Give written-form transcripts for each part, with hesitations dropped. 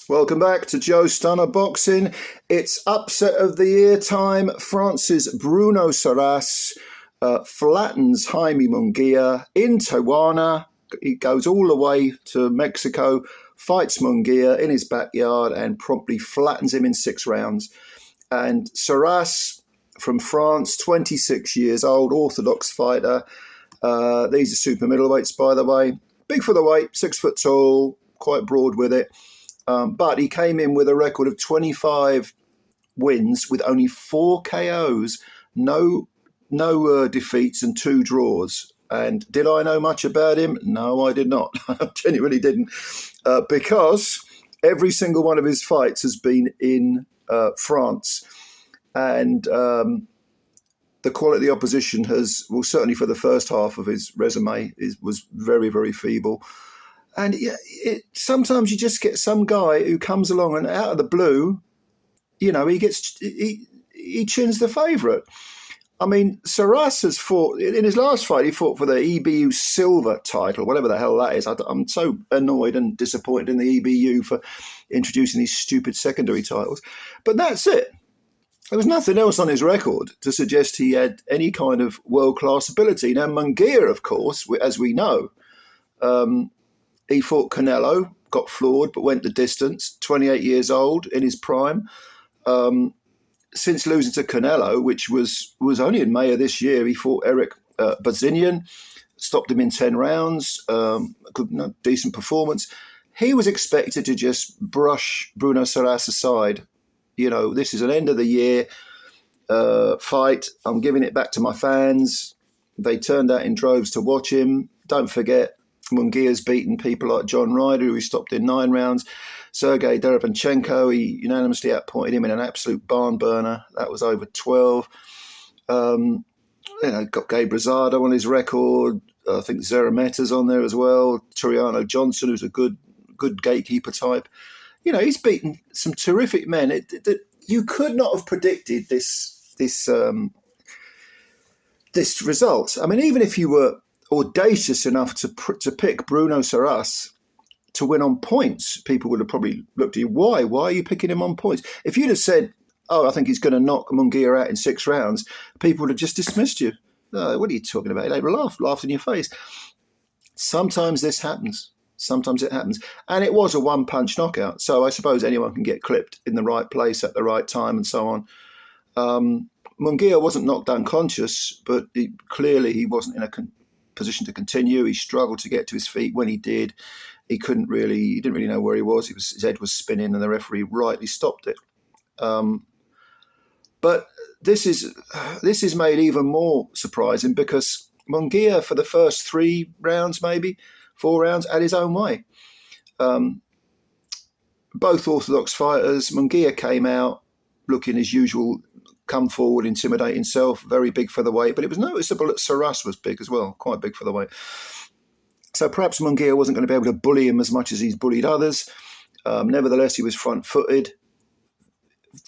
Welcome back to Joe Stunner Boxing. It's upset of the year time. France's Bruno Surace flattens Jaime Munguia in Tijuana. He goes all the way to Mexico, fights Munguia in his backyard and promptly flattens him in 6 rounds. And Surace from France, 26 years old, orthodox fighter. These are super middleweights, by the way. Big for the weight, 6 foot tall, quite broad with it. But he came in with a record of 25 wins with only 4 KOs, no defeats and 2 draws. And did I know much about him? No, I did not. I genuinely didn't. Because every single one of his fights has been in France. And the quality of the opposition certainly for the first half of his resume, was very, very feeble. And sometimes you just get some guy who comes along and out of the blue, he chins the favourite. I mean, Surace has fought, in his last fight, he fought for the EBU silver title, whatever the hell that is. I'm so annoyed and disappointed in the EBU for introducing these stupid secondary titles. But that's it. There was nothing else on his record to suggest he had any kind of world-class ability. Now, Munguia, of course, as we know, he fought Canelo, got floored, but went the distance, 28 years old in his prime. Since losing to Canelo, which was only in May of this year, he fought Eric Bazinian, stopped him in 10 rounds, decent performance. He was expected to just brush Bruno Surace aside. This is an end of the year fight. I'm giving it back to my fans. They turned out in droves to watch him. Don't forget, Munguia's beaten people like John Ryder, who he stopped in 9 rounds. Sergei Derevyanchenko, he unanimously outpointed him in an absolute barn burner. That was over 12. Got Gabe Rosado on his record. I think Zerameta's on there as well. Turiano Johnson, who's a good gatekeeper type. He's beaten some terrific men. You could not have predicted this result. I mean, even if you were audacious enough to pick Bruno Surace to win on points, people would have probably looked at you. Why? Why are you picking him on points? If you'd have said, I think he's going to knock Munguia out in 6 rounds, people would have just dismissed you. What are you talking about? They would have laughed in your face. Sometimes this happens. Sometimes it happens. And it was a one-punch knockout. So I suppose anyone can get clipped in the right place at the right time and so on. Munguia wasn't knocked unconscious, but clearly he wasn't in a position to continue. He struggled to get to his feet. When he did, he didn't really know where he was. His head was spinning and the referee rightly stopped it. But this is made even more surprising because Munguia, for the first 3 rounds, maybe 4 rounds, had his own way. Both orthodox fighters. Munguia came out looking as usual, come forward, intimidate himself, very big for the weight. But it was noticeable that Surace was big as well, quite big for the weight. So perhaps Munguia wasn't going to be able to bully him as much as he's bullied others. Nevertheless, he was front-footed.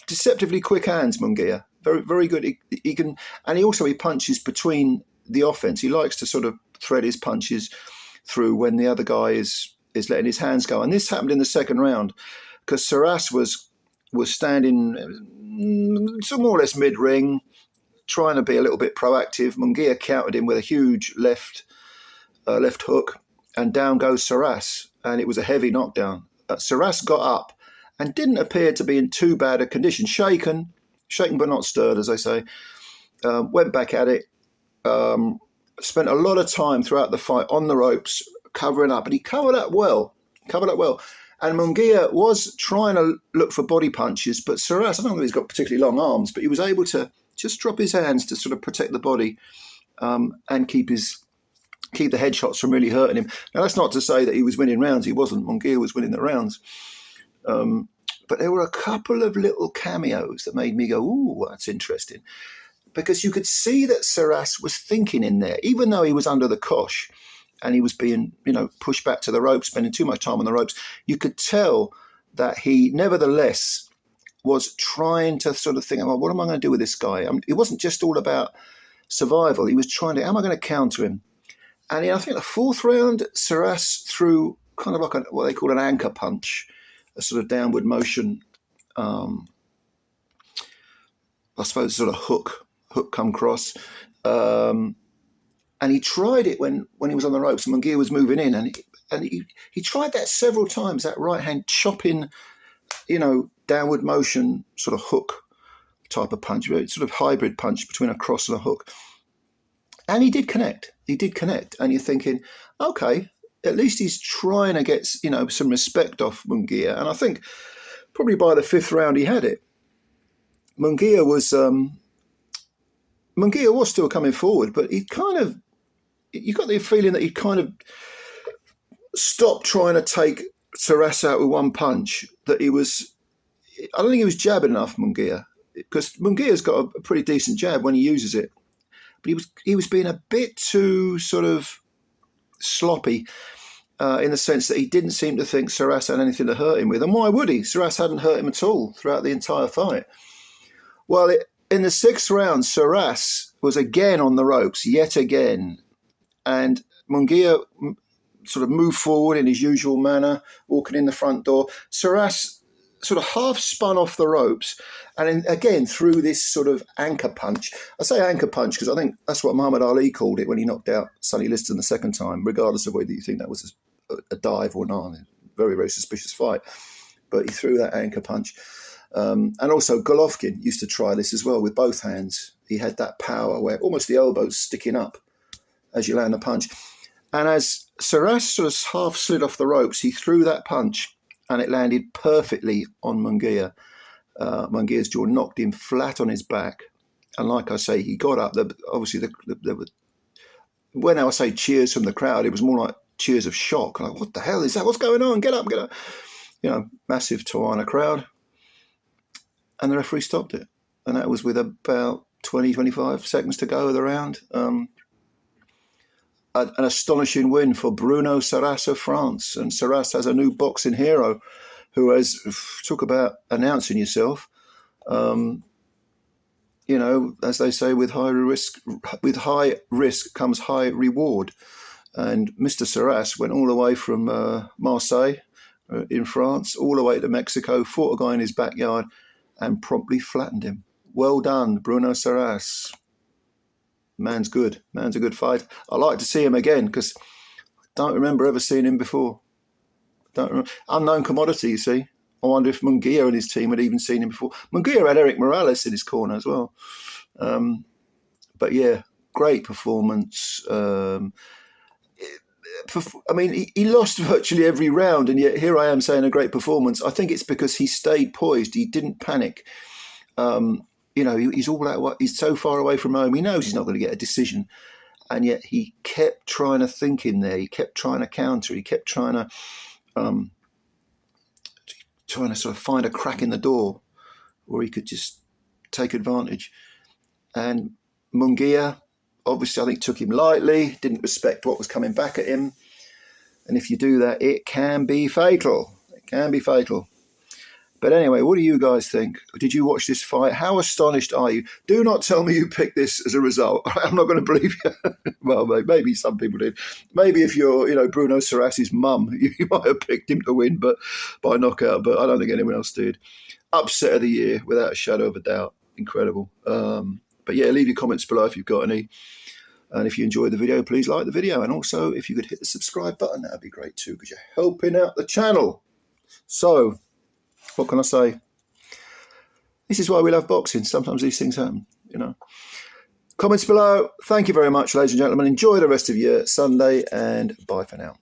Deceptively quick hands, Munguia. Very, very good. He can, and he punches between the offense. He likes to sort of thread his punches through when the other guy is letting his hands go. And this happened in the second round because Surace was standing more or less mid-ring, trying to be a little bit proactive. Munguia countered him with a huge left hook, and down goes Surace, and it was a heavy knockdown. Surace got up and didn't appear to be in too bad a condition. Shaken but not stirred, as they say. Went back at it. Spent a lot of time throughout the fight on the ropes, covering up, and he covered up well. And Munguia was trying to look for body punches, but Surace, I don't know if he's got particularly long arms, but he was able to just drop his hands to sort of protect the body and keep the headshots from really hurting him. Now, that's not to say that he was winning rounds. He wasn't. Munguia was winning the rounds. But there were a couple of little cameos that made me go, ooh, that's interesting. Because you could see that Surace was thinking in there, even though he was under the cosh and he was being, pushed back to the ropes, spending too much time on the ropes. You could tell that he nevertheless was trying to sort of think, what am I going to do with this guy? It wasn't just all about survival. He was trying to, how am I going to counter him? And I think the 4th round, Surace threw kind of like what they call an anchor punch. sort of downward motion, I suppose sort of hook come cross. And he tried it when he was on the ropes. Munguia was moving in, and he tried that several times, that right hand chopping, downward motion sort of hook type of punch, sort of hybrid punch between a cross and a hook. And he did connect. And you're thinking, okay, at least he's trying to get, some respect off Munguia. And I think probably by the fifth round he had it. Munguia was still coming forward, but you got the feeling that he kind of stopped trying to take Surace out with one punch. I don't think he was jabbing enough, Munguia, because Munguia's got a pretty decent jab when he uses it. But he was being a bit too sort of sloppy in the sense that he didn't seem to think Surace had anything to hurt him with. And why would he? Surace hadn't hurt him at all throughout the entire fight. Well, in the sixth round, Surace was again on the ropes, yet again. And Munguia sort of moved forward in his usual manner, walking in the front door. Surace sort of half spun off the ropes and again threw this sort of anchor punch. I say anchor punch because I think that's what Muhammad Ali called it when he knocked out Sonny Liston the second time, regardless of whether you think that was a dive or not. Very, very suspicious fight. But he threw that anchor punch. And also Golovkin used to try this as well with both hands. He had that power where almost the elbow's sticking up as you land a punch. And as Surace sort of half slid off the ropes, he threw that punch and it landed perfectly on Munguia. Munguia's jaw knocked him flat on his back. And like I say, he got up. Obviously, when I say cheers from the crowd, it was more like cheers of shock. Like, what the hell is that? What's going on? Get up, get up. Massive Tawana crowd. And the referee stopped it. And that was with about 20, 25 seconds to go of the round. An astonishing win for Bruno Surace of France. And Surace has a new boxing hero who has, talk about announcing yourself, as they say, with high risk comes high reward. And Mr. Surace went all the way from Marseille in France, all the way to Mexico, fought a guy in his backyard and promptly flattened him. Well done, Bruno Surace. Man's good. Man's a good fighter. I like to see him again because I don't remember ever seeing him before. Unknown commodity, you see. I wonder if Munguia and his team had even seen him before. Munguia had Eric Morales in his corner as well. But yeah, great performance. He lost virtually every round, and yet here I am saying a great performance. I think it's because he stayed poised. He didn't panic. He's all that. He's so far away from home. He knows he's not going to get a decision, and yet he kept trying to think in there. He kept trying to counter. He kept trying to sort of find a crack in the door where he could just take advantage. And Munguia, obviously, I think took him lightly. Didn't respect what was coming back at him. And if you do that, it can be fatal. It can be fatal. But anyway, what do you guys think? Did you watch this fight? How astonished are you? Do not tell me you picked this as a result. I'm not going to believe you. Well, maybe some people did. Maybe if you're, Bruno Surace's mum, you might have picked him to win, but by knockout. But I don't think anyone else did. Upset of the year, without a shadow of a doubt. Incredible. But yeah, leave your comments below if you've got any. And if you enjoyed the video, please like the video. And also, if you could hit the subscribe button, that would be great too, because you're helping out the channel. So, what can I say? This is why we love boxing. Sometimes these things happen, Comments below. Thank you very much, ladies and gentlemen. Enjoy the rest of your Sunday, and bye for now.